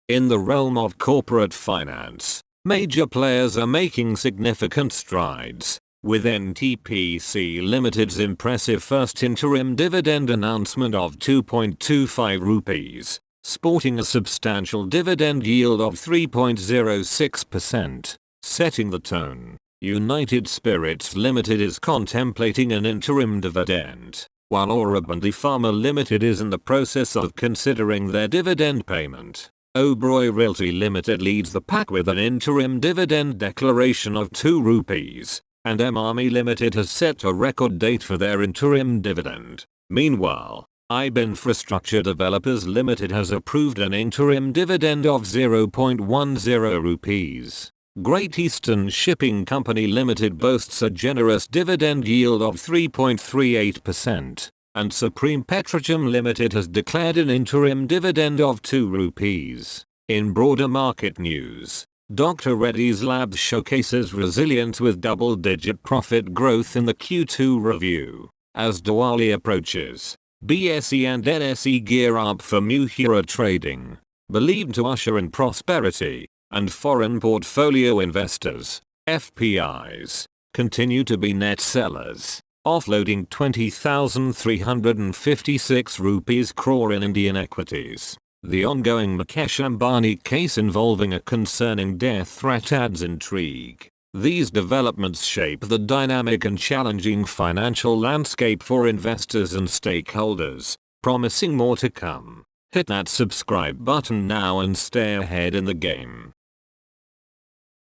In the realm of corporate finance, major players are making significant strides, with NTPC Limited's impressive first interim dividend announcement of 2.25 rupees, sporting a substantial dividend yield of 3.06%, setting the tone. United Spirits Limited is contemplating an interim dividend, while Aurobindo Pharma Limited is in the process of considering their dividend payment. Oberoi Realty Limited leads the pack with an interim dividend declaration of 2 rupees, and MRME Limited has set a record date for their interim dividend. Meanwhile, IB Infrastructure Developers Limited has approved an interim dividend of 0.10 rupees. Great Eastern Shipping Company Limited boasts a generous dividend yield of 3.38%. And Supreme Petrochem Limited has declared an interim dividend of 2 rupees. In broader market news, Dr. Reddy's Labs showcases resilience with double-digit profit growth in the Q2 review. As Diwali approaches, BSE and NSE gear up for Muhura trading, believed to usher in prosperity, and foreign portfolio investors, FPIs, continue to be net sellers, offloading 20,356 rupees crore in Indian equities. The ongoing Mukesh Ambani case involving a concerning death threat adds intrigue. These developments shape the dynamic and challenging financial landscape for investors and stakeholders, promising more to come. Hit that subscribe button now and stay ahead in the game.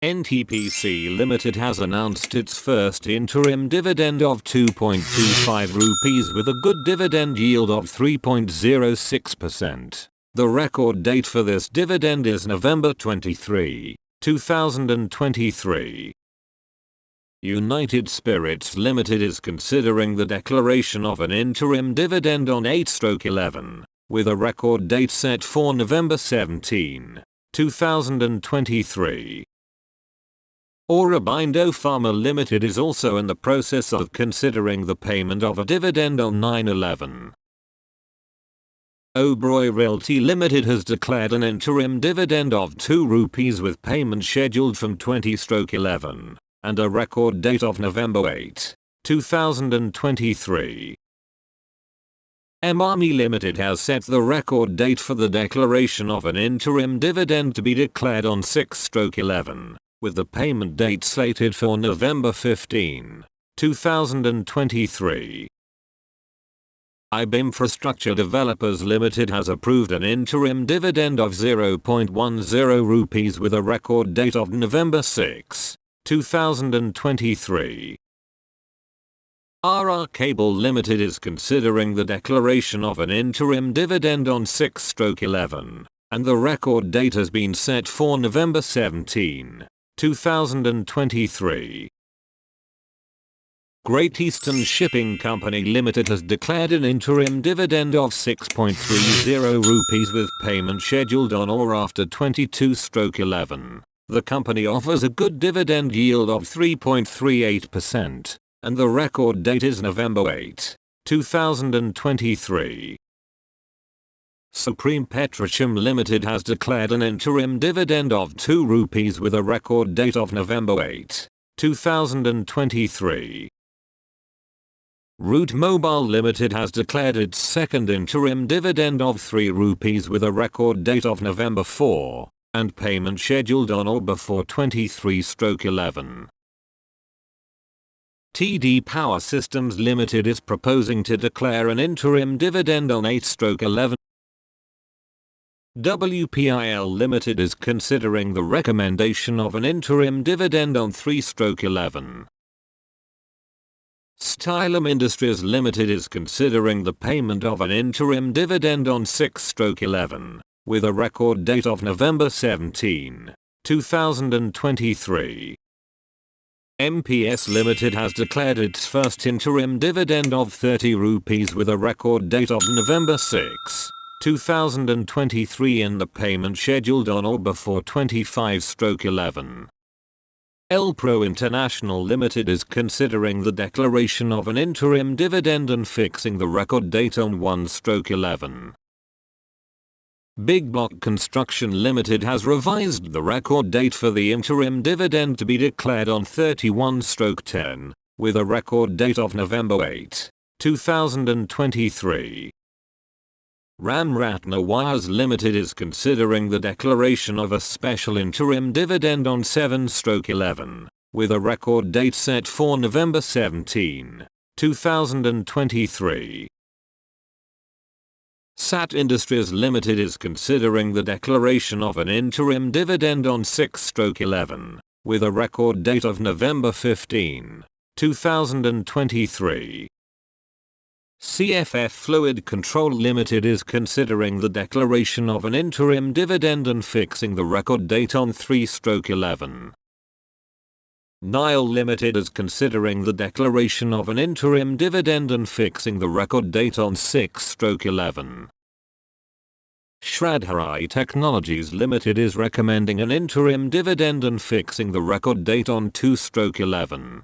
NTPC Limited has announced its first interim dividend of 2.25 rupees with a good dividend yield of 3.06%. The record date for this dividend is November 23, 2023. United Spirits Limited is considering the declaration of an interim dividend on 8/11, with a record date set for November 17, 2023. Aurobindo Pharma Limited is also in the process of considering the payment of a dividend on 9/11. Oberoi Realty Limited has declared an interim dividend of 2 rupees with payment scheduled from 20/11 and a record date of November 8, 2023. MRME Limited has set the record date for the declaration of an interim dividend to be declared on 6/11. With the payment date slated for November 15, 2023. IB Infrastructure Developers Limited has approved an interim dividend of 0.10 rupees with a record date of November 6, 2023. RR Cable Limited is considering the declaration of an interim dividend on 6/11, and the record date has been set for November 17, 2023. Great Eastern Shipping Company Limited has declared an interim dividend of 6.30 rupees with payment scheduled on or after 22/11. The company offers a good dividend yield of 3.38%, and the record date is November 8, 2023. Supreme Petrochem Limited has declared an interim dividend of 2 rupees with a record date of November 8, 2023. Route Mobile Limited has declared its second interim dividend of 3 rupees with a record date of November 4, and payment scheduled on or before 23/11. TD Power Systems Limited is proposing to declare an interim dividend on 8/11. WPIL Limited is considering the recommendation of an interim dividend on 3/11. Stylum Industries Limited is considering the payment of an interim dividend on 6/11, with a record date of November 17, 2023. MPS Limited has declared its first interim dividend of 30 rupees with a record date of November 6, 2023 and the payment scheduled on or before 25/11. Elpro International Limited is considering the declaration of an interim dividend and fixing the record date on 1/11. Big Block Construction Limited has revised the record date for the interim dividend to be declared on 31/10, with a record date of November 8, 2023. Ramratna Wires Limited is considering the declaration of a special interim dividend on 7/11, with a record date set for November 17, 2023. Sat Industries Limited is considering the declaration of an interim dividend on 6/11, with a record date of November 15, 2023. CFF Fluid Control Limited is considering the declaration of an interim dividend and fixing the record date on 3/11. Nile Limited is considering the declaration of an interim dividend and fixing the record date on 6/11. Shradhari Technologies Limited is recommending an interim dividend and fixing the record date on 2/11.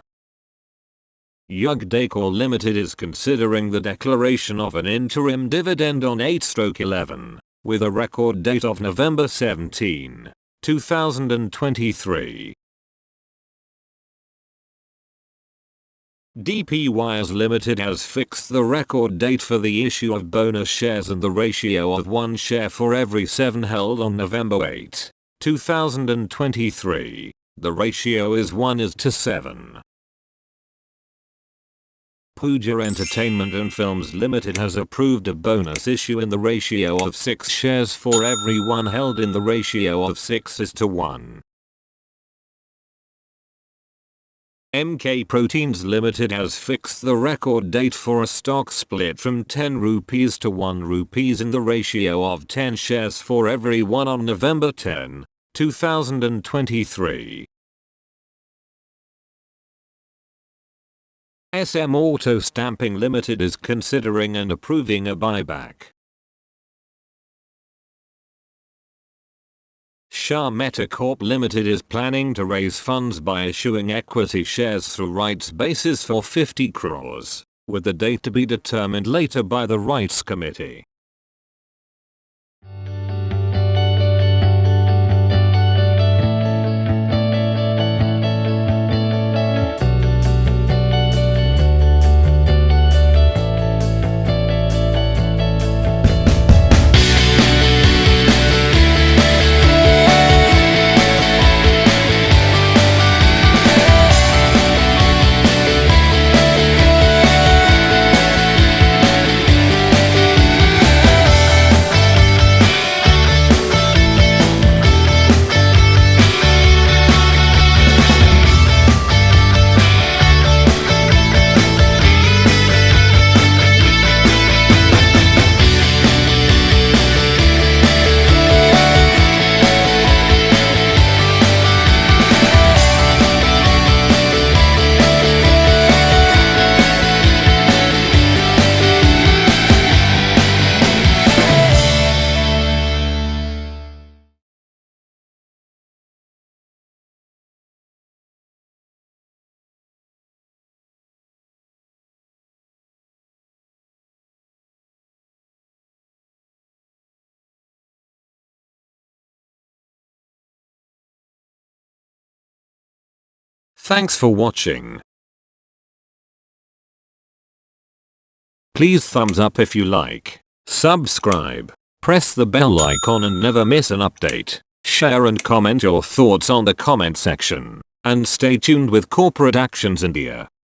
Yug Decor Limited is considering the declaration of an interim dividend on 8/11, with a record date of November 17, 2023. DP Wires Limited has fixed the record date for the issue of bonus shares and the ratio of 1 share for every 7 held on November 8, 2023. The ratio is 1:7. Pooja Entertainment and Films Limited has approved a bonus issue in the ratio of 6 shares for every 1 held in the ratio of 6:1. MK Proteins Limited has fixed the record date for a stock split from 10 rupees to 1 rupees in the ratio of 10 shares for every 1 on November 10, 2023. SM Auto Stamping Limited is considering and approving a buyback. Shah Mehta Corp Limited is planning to raise funds by issuing equity shares through rights basis for 50 crores, with the date to be determined later by the Rights Committee. Thanks for watching. Please thumbs up if you like, subscribe, press the bell icon and never miss an update, share and comment your thoughts on the comment section, and stay tuned with Corporate Actions India.